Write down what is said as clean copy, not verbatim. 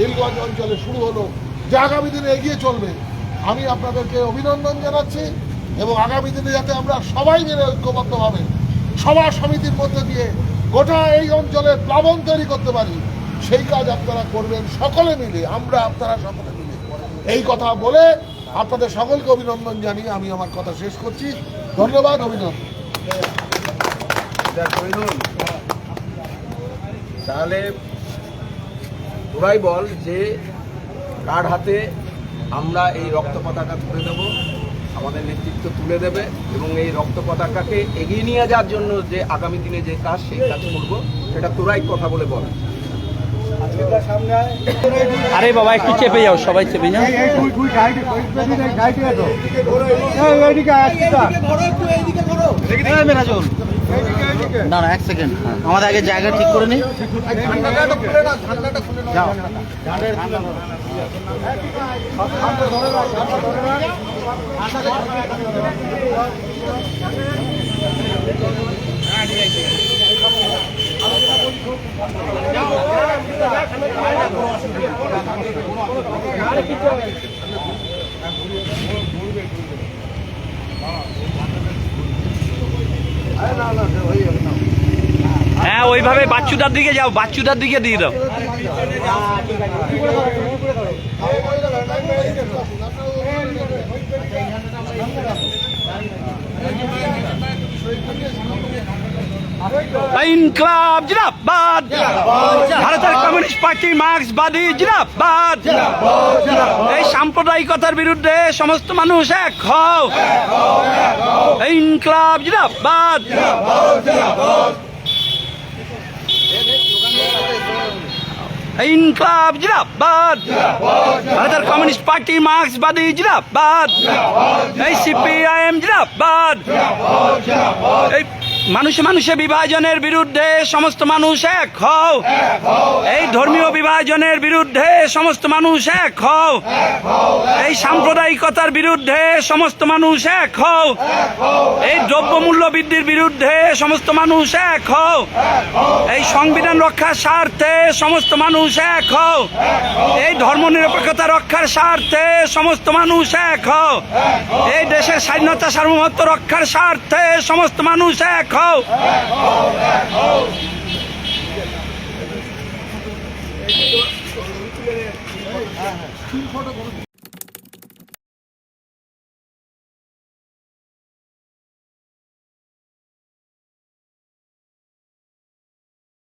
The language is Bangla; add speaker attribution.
Speaker 1: নীলগঞ্জ অঞ্চলে শুরু হলো, যে আগামী দিনে এগিয়ে চলবে। আমি আপনাদেরকে অভিনন্দন জানাচ্ছি এবং আগামী দিনে যাতে আমরা সবাই মিলে ঐক্যবদ্ধভাবে সভা সমিতির মধ্যে দিয়ে গোটা এই অঞ্চলের প্লাবন তৈরি করতে পারি, সেই কাজ আপনারা করবেন সকলে মিলে, আপনারা সকলে মিলে। এই কথা বলে আপনাদের সকলকে অভিনন্দন জানিয়ে আমি আমার কথা শেষ করছি। ধন্যবাদ, অভিনন্দন।
Speaker 2: তাহলে তোরাই বল যে কার হাতে আমরা এই রক্ত পতাকা তুলে দেব, আমাদের নেতৃত্ব তুলে দেবে এবং এই রক্ত পতাকাকে এগিয়ে নিয়ে যাওয়ার জন্য যে আগামী দিনে যে কাজ, সেই কাজ করবো, সেটা তোরাই কথা বলে বল।
Speaker 3: আরে বাবা একটু চেপে যাও, সবাই চেপে যাও। না না, এক সেকেন্ড, আমাদের আগে জায়গা ঠিক করে নি। হ্যাঁ, ওইভাবে বাচ্চুটার দিকে যাও, বাচ্চুটার দিকে দিয়ে দাও। ইনকলাব জিন্দাবাদ, ভারতের কমিউনিস্ট পার্টি মার্ক্সবাদী জিন্দাবাদ। এই সাম্প্রদায়িকতার বিরুদ্ধে সমস্ত মানুষ এক হও। ইনকলাব জিন্দাবাদ। ইনকলাব জিন্দাবাদ, ভারতের কমিউনিস্ট পার্টি মার্ক্সবাদী জিন্দাবাদ। এই সিপিআইএম জিন্দাবাদ। এই মানুষে বিভাজনের বিরুদ্ধে সমস্ত মানুষ এক হও। এই ধর্মীয় বিভাজনের বিরুদ্ধে সমস্ত মানুষ এক হও। এই সাম্প্রদায়িকতার বিরুদ্ধে সমস্ত মানুষ এক হও। এই দ্রব্যমূল্য বৃদ্ধির বিরুদ্ধে সমস্ত মানুষ এক হও। এই সংবিধান রক্ষার স্বার্থে সমস্ত মানুষ এক হও। এই ধর্মনিরপেক্ষতা রক্ষার স্বার্থে সমস্ত মানুষ এক হও। এই দেশের স্বাধীনতা সার্বভৌমত্ব রক্ষার স্বার্থে সমস্ত মানুষ এক হও।